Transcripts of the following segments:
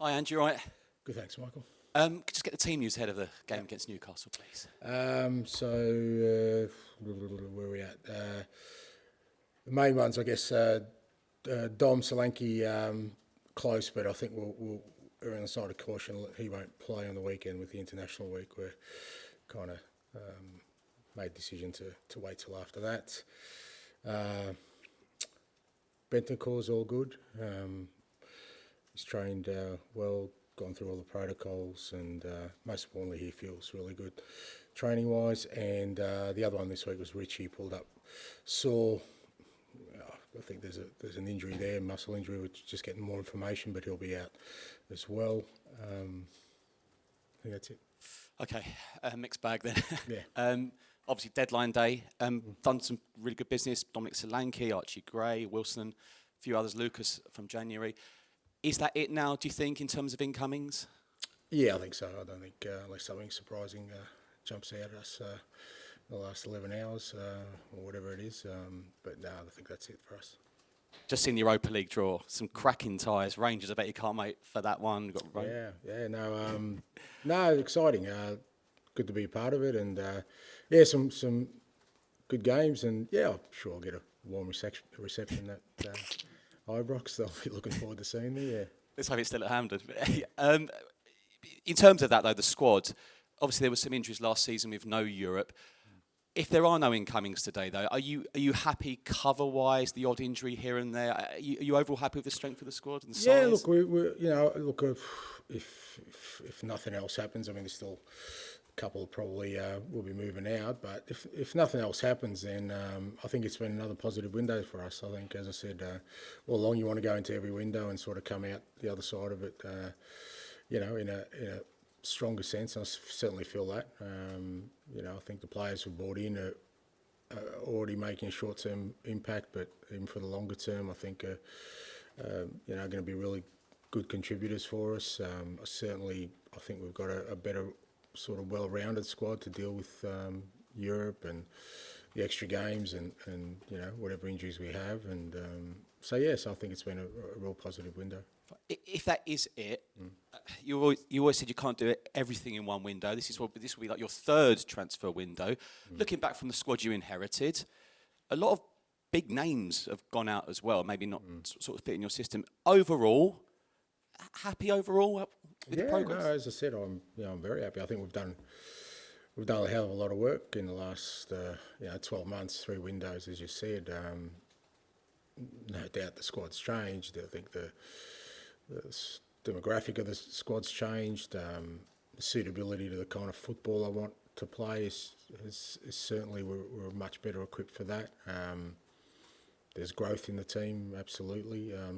Hi, Ange, you all right? Good, thanks, Michael. Could just get the team news ahead of the game against Newcastle, please. Where are we at? The main ones, I guess, Dom Solanke, close, but I think we'll err on the side of caution. He won't play on the weekend with the international week. We're kind of made the decision to wait till after that. Bentancur's all good. He's trained well, gone through all the protocols, and most importantly, he feels really good training-wise. And the other one this week was Richie, pulled up sore. I think there's an injury there, muscle injury. We're just getting more information, but he'll be out as well. I think that's it. Okay, mixed bag then. Yeah. Obviously, deadline day. Done some really good business. Dominic Solanke, Archie Gray, Wilson, a few others, Lucas from January. Is that it now, do you think, in terms of incomings? Yeah, I think so. I don't think unless something surprising jumps out at us in the last 11 hours or whatever it is. But no, I think that's it for us. Just in the Europa League draw, some cracking ties. Rangers, I bet you can't wait for that one. No, exciting. Good to be a part of it, and some good games, and I'm sure I'll get a warm reception at Ibrox. They'll be looking forward to seeing me. Yeah. Let's hope it's still at Hampden. In terms of that, though, the squad. Obviously, there were some injuries last season with no Europe. If there are no incomings today, though, are you happy cover-wise? The odd injury here and there. Are you overall happy with the strength of the squad and the size? Yeah, look, if nothing else happens, I mean, there's still a couple probably will be moving out. But if nothing else happens, then I think it's been another positive window for us. I think, as I said, all along you want to go into every window and sort of come out the other side of it, in a stronger sense. I certainly feel that. I think the players who bought in are already making a short-term impact, but even for the longer term, I think going to be really good contributors for us. I think we've got a better sort of well-rounded squad to deal with Europe and the extra games and whatever injuries we have. And so I think it's been a real positive window. If that is it, you always said you can't do everything in one window. This will be like your third transfer window. Looking back from the squad you inherited, a lot of big names have gone out as well. Maybe not sort of fit in your system. Overall, happy overall with the progress? No, as I said, I'm very happy. I think we've done a hell of a lot of work in the last 12 months, 3 windows, as you said. No doubt the squad's changed. I think the demographic of the squad's changed. The suitability to the kind of football I want to play is certainly we're much better equipped for that. There's growth in the team, absolutely. I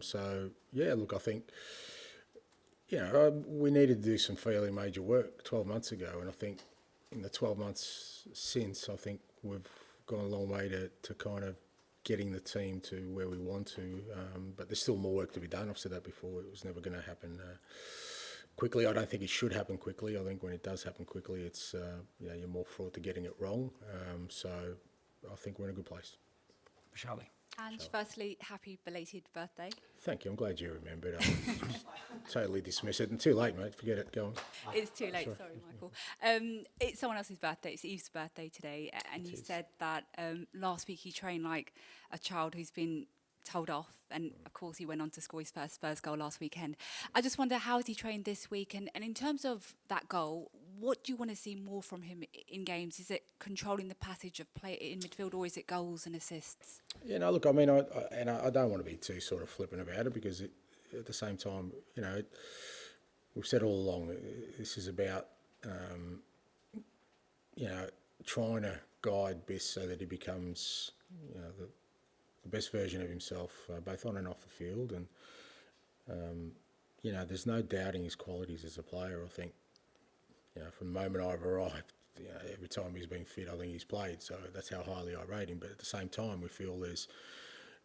think we needed to do some fairly major work 12 months ago, and I think in the 12 months since, I think we've gone a long way to kind of getting the team to where we want to, but there's still more work to be done. I've said that before. It was never going to happen quickly. I don't think it should happen quickly. I think when it does happen quickly, it's you're more fraught to getting it wrong. So I think we're in a good place. Charlie. Ange, firstly, happy belated birthday. Thank you. I'm glad you remembered. I totally dismiss it. And too late, mate. Forget it. Go on. It's too late. Sorry, Michael. It's someone else's birthday. It's Eve's birthday today. And he said that last week he trained like a child who's been told off. And, of course, he went on to score his first Spurs goal last weekend. I just wonder, how has he trained this week? And in terms of that goal, what do you want to see more from him in games? Is it controlling the passage of play in midfield, or is it goals and assists? Look, I mean, I don't want to be too sort of flippant about it, because at the same time, we've said all along, this is about, trying to guide Biss so that he becomes, the best version of himself, both on and off the field. And, there's no doubting his qualities as a player. I think, from the moment I've arrived, every time he's been fit, I think he's played. So that's how highly I rate him. But at the same time, we feel there's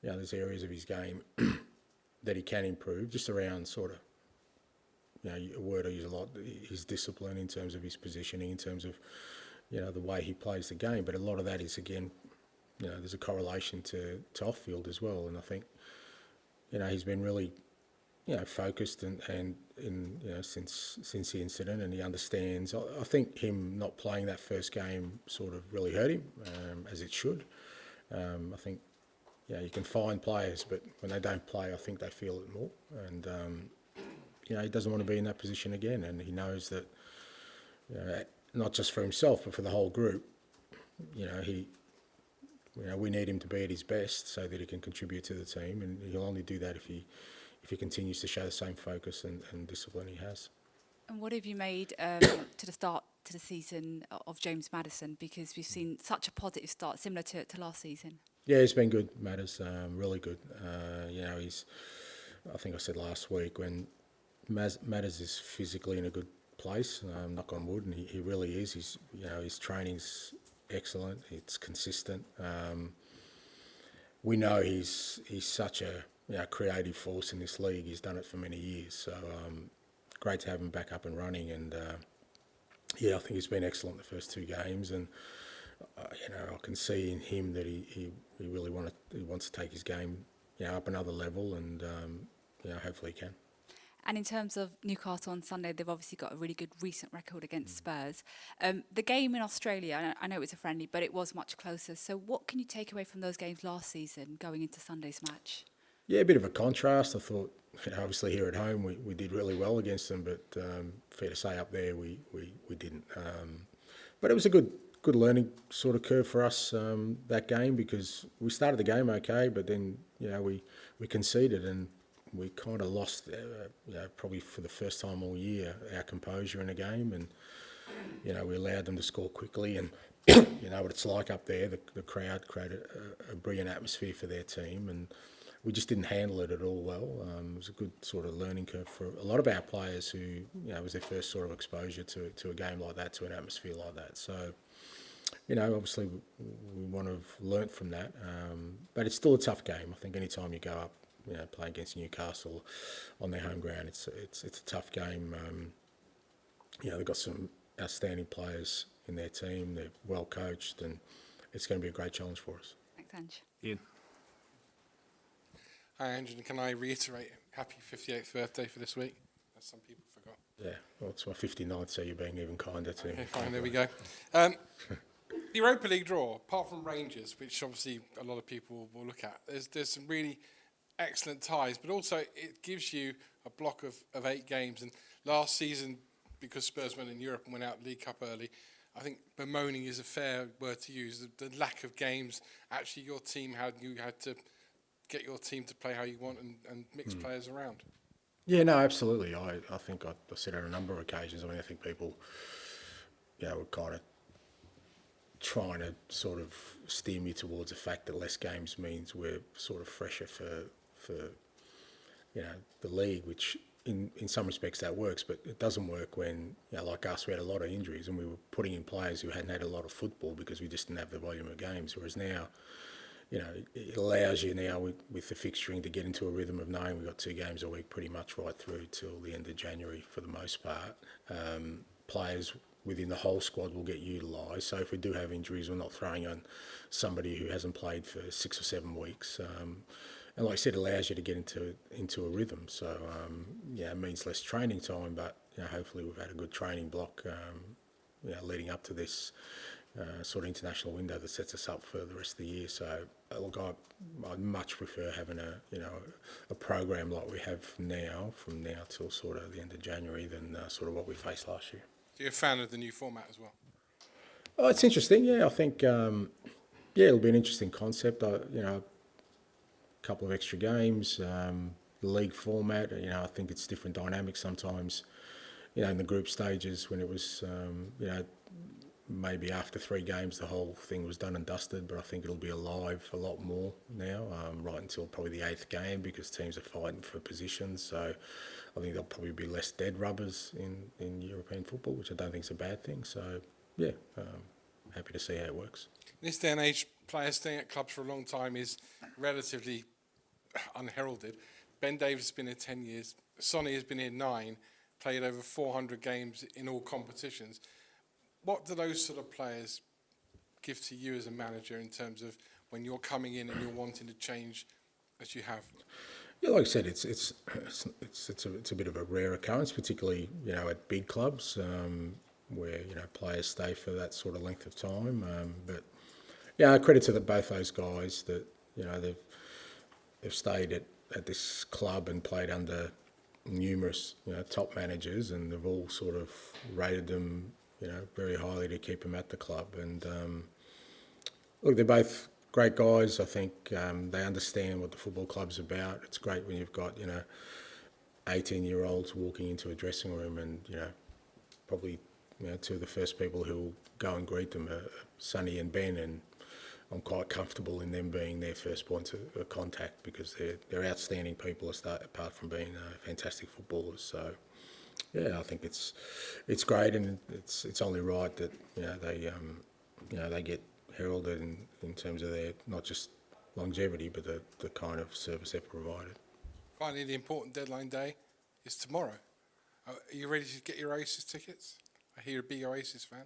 areas of his game that he can improve, just around sort of, a word I use a lot, his discipline in terms of his positioning, in terms of, the way he plays the game. But a lot of that is, again, there's a correlation to off-field as well. And I think, he's been really focused and since the incident, and he understands. I think him not playing that first game sort of really hurt him, as it should. I think you can find players, but when they don't play, I think they feel it more. And he doesn't want to be in that position again, and he knows that not just for himself but for the whole group. We need him to be at his best so that he can contribute to the team, and he'll only do that if he continues to show the same focus and discipline he has. And what have you made to the start to the season of James Maddison? Because we've seen such a positive start, similar to last season. Yeah, he's been good, Maddison, really good. I think I said last week, when Maddison is physically in a good place, knock on wood, and he really is. His training's excellent. It's consistent. We know he's such a creative force in this league. He's done it for many years. So great to have him back up and running. And I think he's been excellent the first two games. And I can see in him that he really wants to take his game up another level, and hopefully he can. And in terms of Newcastle on Sunday, they've obviously got a really good recent record against Spurs. The game in Australia, I know it was a friendly, but it was much closer. So what can you take away from those games last season going into Sunday's match? Yeah, a bit of a contrast. I thought, obviously here at home we did really well against them, but fair to say up there we didn't. But it was a good learning sort of curve for us, that game, because we started the game okay, but then we conceded, and we kind of lost, probably for the first time all year, our composure in a game, and we allowed them to score quickly, and what it's like up there. The crowd created a brilliant atmosphere for their team, and we just didn't handle it at all well. It was a good sort of learning curve for a lot of our players who, it was their first sort of exposure to a game like that, to an atmosphere like that. So, obviously we want to have learnt from that, but it's still a tough game. I think any time you go up, play against Newcastle on their home ground, it's a tough game. They've got some outstanding players in their team. They're well coached, and it's going to be a great challenge for us. Thanks, Ange. Ian. Hi, Ange, and can I reiterate happy 58th birthday for this week, as some people forgot? Yeah, well, it's my 59th, so you're being even kinder to me. Okay, fine, there we go. The Europa League draw, apart from Rangers, which obviously a lot of people will look at, there's some really excellent ties, but also it gives you a block of 8 games. And last season, because Spurs went in Europe and went out League Cup early, I think bemoaning is a fair word to use. The lack of games, actually your team had to get your team to play how you want and mix players around. Yeah, no, absolutely. I think I said on a number of occasions, I think people, were kind of trying to sort of steer me towards the fact that less games means we're sort of fresher for the league, which in some respects that works, but it doesn't work when, like us, we had a lot of injuries and we were putting in players who hadn't had a lot of football because we just didn't have the volume of games. Whereas now, it allows you now with the fixturing to get into a rhythm of knowing we've got 2 games a week pretty much right through till the end of January for the most part. Players within the whole squad will get utilised. So if we do have injuries, we're not throwing on somebody who hasn't played for 6 or 7 weeks. And like I said, it allows you to get into a rhythm. So, it means less training time, but hopefully we've had a good training block leading up to this sort of international window that sets us up for the rest of the year. So, look, I'd much prefer having a program like we have now, from now till sort of the end of January, than sort of what we faced last year. So you're a fan of the new format as well? Oh, it's interesting. Yeah, I think it'll be an interesting concept. A couple of extra games, the league format. I think it's different dynamics sometimes. In the group stages when it was, maybe after 3 games the whole thing was done and dusted. But I think it'll be alive a lot more now, right until probably the 8th game, because teams are fighting for positions. So I think there'll probably be less dead rubbers in European football, which I don't think is a bad thing. So happy to see how it works. In this day and age, players staying at clubs for a long time is relatively unheralded. Ben Davies has been here 10 years. Sonny has been here 9, played over 400 games in all competitions. What do those sort of players give to you as a manager in terms of when you're coming in and you're wanting to change as you have? Yeah, like I said, it's a bit of a rare occurrence, particularly at big clubs where players stay for that sort of length of time. But yeah, credit to both those guys that they've stayed at this club and played under numerous top managers, and they've all sort of rated them very highly to keep them at the club. And look, they're both great guys. I think they understand what the football club's about. It's great when you've got 18-year-olds walking into a dressing room, and probably two of the first people who will go and greet them are Sonny and Ben, and I'm quite comfortable in them being their first point of contact, because they're outstanding people apart from being fantastic footballers. So yeah, I think it's great, and it's only right that they get heralded in terms of their not just longevity, but the kind of service they've provided. Finally, the important deadline day is tomorrow. Are you ready to get your Oasis tickets? I hear you're a big Oasis fan.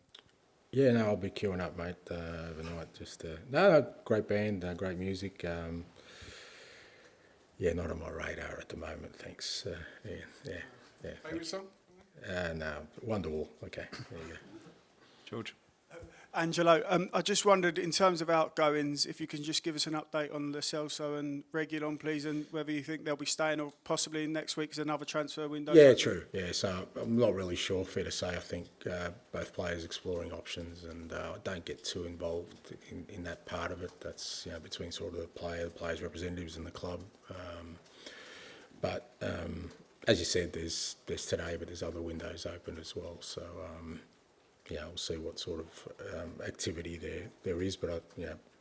Yeah, no, I'll be queuing up, mate, overnight. Just no, great band, great music. Yeah, not on my radar at the moment, thanks. Yeah. Favourite song? No, Wonderwall. Okay, there you go. George? Angelo, I just wondered, in terms of outgoings, if you can just give us an update on the Celso and Regulion, please, and whether you think they'll be staying or possibly next week is another transfer window. Yeah, true. Yeah, so I'm not really sure. Fair to say, I think both players exploring options, and I don't get too involved in that part of it. That's between sort of the players' representatives and the club. But as you said, there's today, but there's other windows open as well. So. We'll see what sort of activity there is, but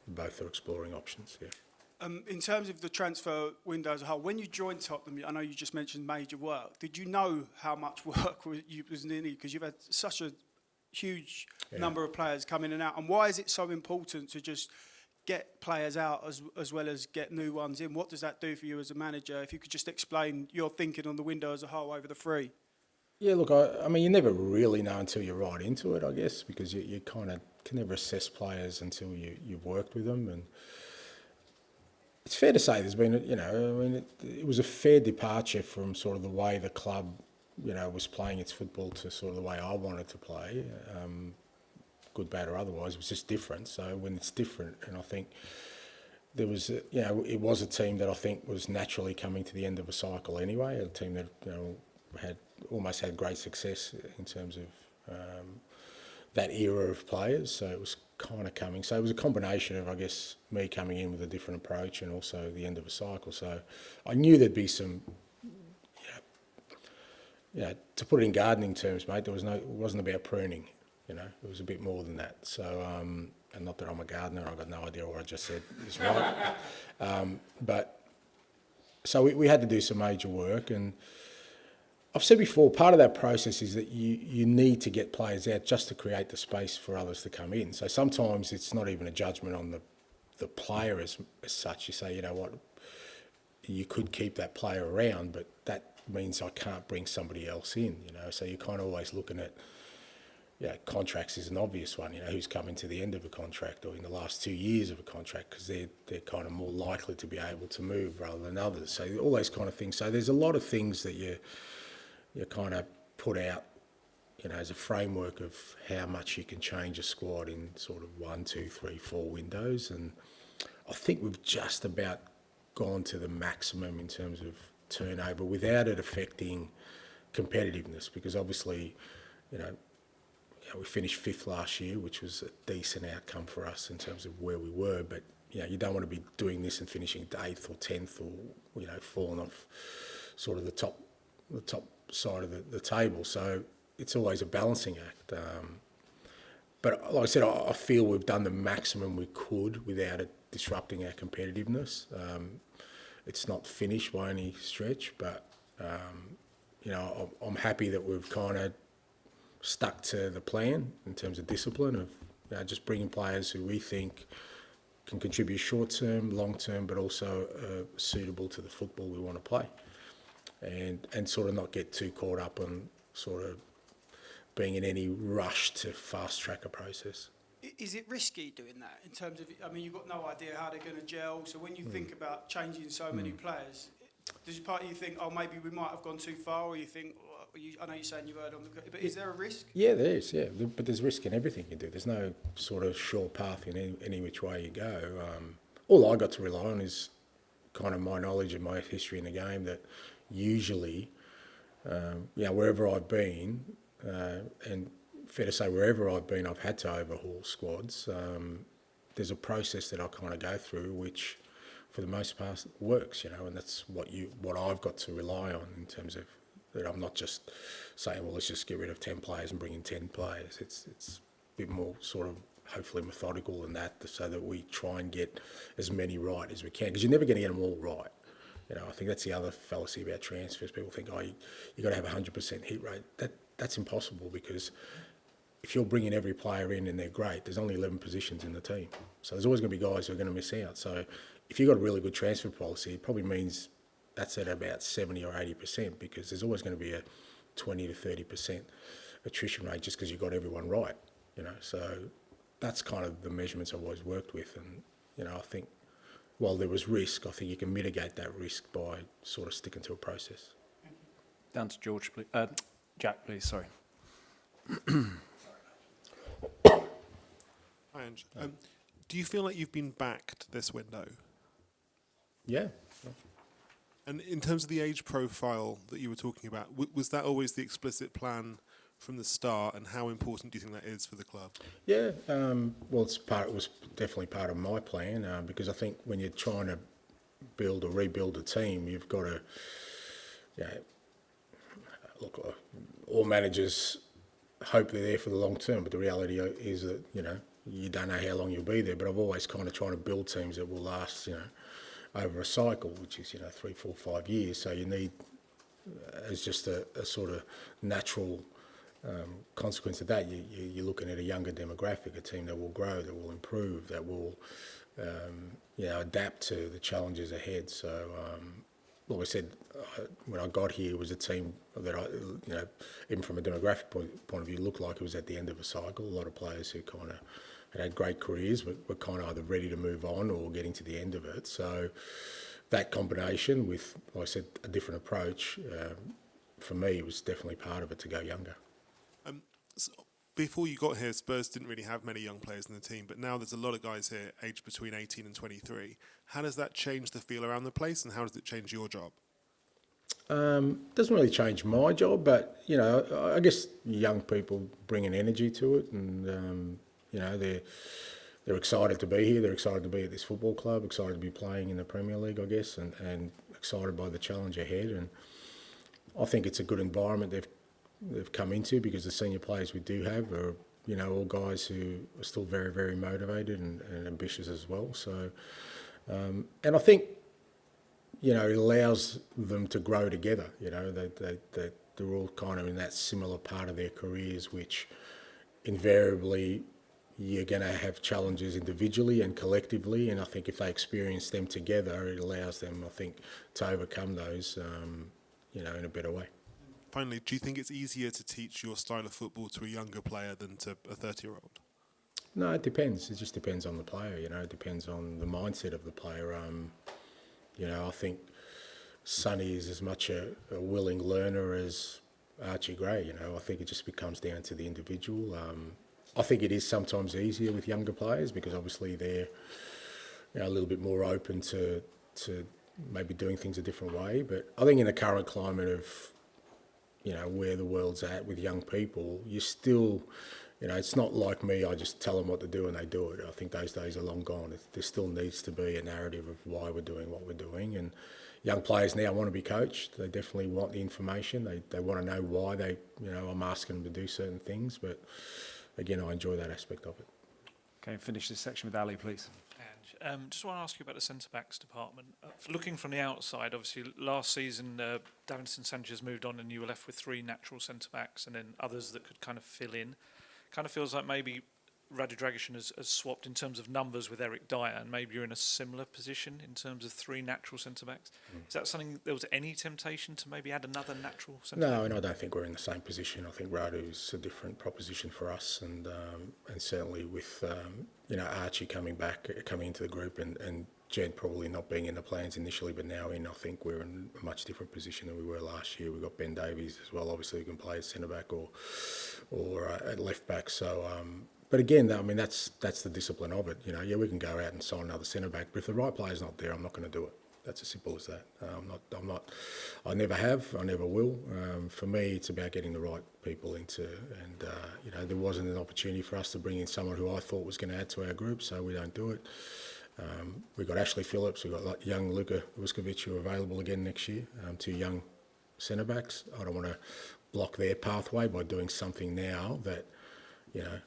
both are exploring options. Yeah. In terms of the transfer window as a whole, when you joined Tottenham, I know you just mentioned major work. Did you know how much work was needed? Because you've had such a huge number of players come in and out. And why is it so important to just get players out as well as get new ones in? What does that do for you as a manager? If you could just explain your thinking on the window as a whole over the three. Yeah, look, I mean, you never really know until you're right into it, I guess, because you kind of can never assess players until you've worked with them. And it's fair to say there's been, it was a fair departure from sort of the way the club, was playing its football to sort of the way I wanted to play, good, bad or otherwise. It was just different. So when it's different, and I think there was, it was a team that I think was naturally coming to the end of a cycle anyway, a team that, almost had great success in terms of that era of players, so it was kind of coming. So it was a combination of, I guess, me coming in with a different approach and also the end of a cycle. So I knew there'd be some, to put it in gardening terms, mate, it wasn't about pruning, it was a bit more than that. So, and not that I'm a gardener, I've got no idea what I just said is right. But so we had to do some major work, and I've said before, part of that process is that you need to get players out just to create the space for others to come in. So sometimes it's not even a judgment on the player as such. You say, what, you could keep that player around, but that means I can't bring somebody else in, So you're kind of always looking at, contracts is an obvious one, who's coming to the end of a contract or in the last 2 years of a contract, because they're kind of more likely to be able to move rather than others. So all those kind of things. So there's a lot of things that you kind of put out, as a framework of how much you can change a squad in sort of 1, 2, 3, 4 windows. And I think we've just about gone to the maximum in terms of turnover without it affecting competitiveness, because obviously, we finished 5th last year, which was a decent outcome for us in terms of where we were. But, you don't want to be doing this and finishing 8th or 10th or, falling off sort of the top side of the table. So it's always a balancing act. But like I said, I feel we've done the maximum we could without it disrupting our competitiveness. It's not finished by any stretch, but I'm happy that we've kind of stuck to the plan in terms of discipline of just bringing players who we think can contribute short term, long term, but also suitable to the football we want to play. And sort of not get too caught up on sort of being in any rush to fast track a process. Is it risky doing that in terms of, you've got no idea how they're going to gel, so when you think about changing so many players, Does part of you think, oh, maybe we might have gone too far, or you think, I know you're saying you've heard on the, but is there a risk? Yeah, there is. Yeah, but there's risk in everything you do. There's no sort of sure path in any which way you go. All I got to rely on is kind of my knowledge and my history in the game. That usually, wherever I've been, and fair to say wherever I've been, I've had to overhaul squads. There's a process that I kind of go through, which, for the most part, works. And that's what I've got to rely on in terms of. That I'm not just saying, well, let's just get rid of 10 players and bring in 10 players. It's a bit more sort of hopefully methodical than that, so that we try and get as many right as we can, because you're never going to get them all right. I think that's the other fallacy about transfers. People think, you got to have a 100% hit rate. That's impossible, because if you're bringing every player in and they're great, there's only 11 positions in the team. So there's always going to be guys who are going to miss out. So if you've got a really good transfer policy, it probably means that's at about 70 or 80%, because there's always going to be a 20 to 30% attrition rate just because you've got everyone right. So that's kind of the measurements I've always worked with. And, I think while there was risk, I think you can mitigate that risk by sort of sticking to a process. Down to George, please. Jack, please, sorry. Hi, Ange. Do you feel like you've been backed this window? Yeah. And in terms of the age profile that you were talking about, was that always the explicit plan from the start, and how important do you think that is for the club? Yeah, well, it was definitely part of my plan, because I think when you're trying to build or rebuild a team, you've got to, look, all managers hope they're there for the long term, but the reality is that, you don't know how long you'll be there. But I've always kind of tried to build teams that will last, over a cycle, which is 3, 4, 5 years. So you need, as just a sort of natural consequence of that, you're looking at a younger demographic, a team that will grow, that will improve, that will adapt to the challenges ahead. So like I said, when I got here, it was a team that even from a demographic point of view, looked like it was at the end of a cycle. A lot of players who kind of had great careers, but were kind of either ready to move on or getting to the end of it. So that combination with, like I said, a different approach, for me, was definitely part of it, to go younger. So before you got here, Spurs didn't really have many young players in the team, but now there's a lot of guys here aged between 18 and 23. How does that change the feel around the place, and how does it change your job? Doesn't really change my job, but, I guess young people bring an energy to it, and, they're excited to be here. They're excited to be at this football club, excited to be playing in the Premier League, I guess, and excited by the challenge ahead. And I think it's a good environment they've come into, because the senior players we do have are, all guys who are still very, very motivated and ambitious as well. So, and I think, it allows them to grow together. They're all kind of in that similar part of their careers, which invariably you're going to have challenges individually and collectively. And I think if they experience them together, it allows them, I think, to overcome those, in a better way. Finally, do you think it's easier to teach your style of football to a younger player than to a 30-year-old? No, it depends. It just depends on the player, It depends on the mindset of the player. I think Sonny is as much a willing learner as Archie Gray, I think it just comes down to the individual. I think it is sometimes easier with younger players, because obviously they're a little bit more open to maybe doing things a different way. But I think in the current climate of, where the world's at with young people, you still, it's not like me, I just tell them what to do and they do it. I think those days are long gone. There still needs to be a narrative of why we're doing what we're doing. And young players now want to be coached. They definitely want the information. They want to know why I'm asking them to do certain things. But again, I enjoy that aspect of it. Okay, finish this section with Ali, please. Just want to ask you about the centre-backs department. Looking from the outside, obviously last season Davies and Sanchez moved on and you were left with 3 natural centre-backs and then others that could kind of fill in. Kind of feels like maybe Radu Dragic has swapped in terms of numbers with Eric Dyer, and maybe you're in a similar position in terms of 3 natural centre-backs. Is that something, there was any temptation to maybe add another natural centre-back? No, and I don't think we're in the same position. I think Radu's a different proposition for us, and certainly with Archie coming into the group and Jed probably not being in the plans initially, but now I think we're in a much different position than we were last year. We've got Ben Davies as well, obviously, who can play at centre-back or at left-back. So, but again, I mean, that's the discipline of it. You know, yeah, we can go out and sign another centre-back, but if the right player's not there, I'm not going to do it. That's as simple as that. I never have, I never will. For me, it's about getting the right people into, and you know, there wasn't an opportunity for us to bring in someone who I thought was going to add to our group, so we don't do it. We've got Ashley Phillips, we've got young Luka Vuskovic who are available again next year, 2 young centre-backs. I don't want to block their pathway by doing something now that, you know,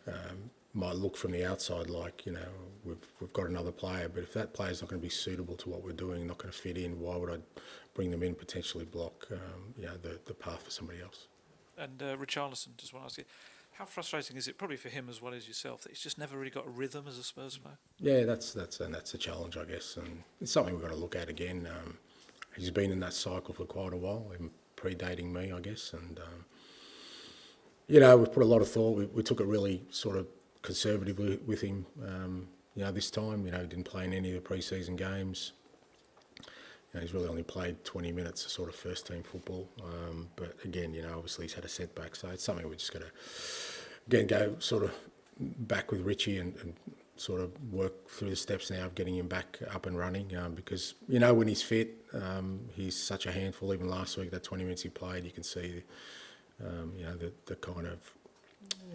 might look from the outside like, you know, we've got another player, but if that player's not going to be suitable to what we're doing, not going to fit in, why would I bring them in, potentially block you know, the path for somebody else? And Richarlison, just want to ask you, how frustrating is it, probably for him as well as yourself, that he's just never really got a rhythm as a Spurs player? Yeah, that's a challenge, I guess, and it's something we've got to look at again. He's been in that cycle for quite a while, even predating me, I guess, and you know, we've put a lot of thought. We took it really sort of conservatively with him, you know, this time. You know, he didn't play in any of the pre-season games. You know, he's really only played 20 minutes of sort of first-team football. But again, you know, obviously he's had a setback, so it's something we're just going to, again, go sort of back with Richie and sort of work through the steps now of getting him back up and running, because, you know, when he's fit, he's such a handful. Even last week, that 20 minutes he played, you can see, you know, the kind of,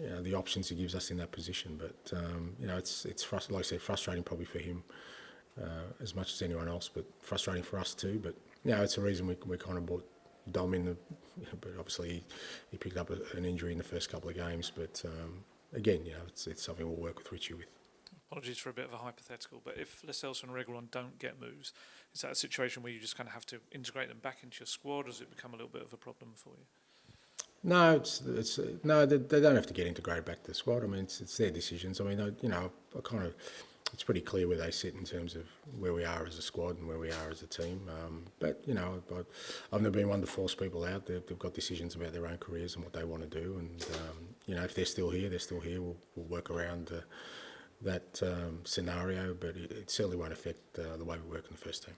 you know, the options he gives us in that position. But you know, it's like I said, frustrating probably for him as much as anyone else, but frustrating for us too. But you know, it's a reason we kind of brought Dom in. But obviously he picked up an injury in the first couple of games. But again, you know, it's something we'll work with Richie with. Apologies for a bit of a hypothetical, but if Celso and Regulion don't get moves, is that a situation where you just kind of have to integrate them back into your squad, or does it become a little bit of a problem for you? No, no. They don't have to get integrated back to the squad. I mean, it's their decisions. I mean, you know, I kind of, it's pretty clear where they sit in terms of where we are as a squad and where we are as a team. But you know, I've never been one to force people out. They've got decisions about their own careers and what they want to do. And you know, if they're still here, they're still here. We'll work around that scenario, but it certainly won't affect the way we work in the first team.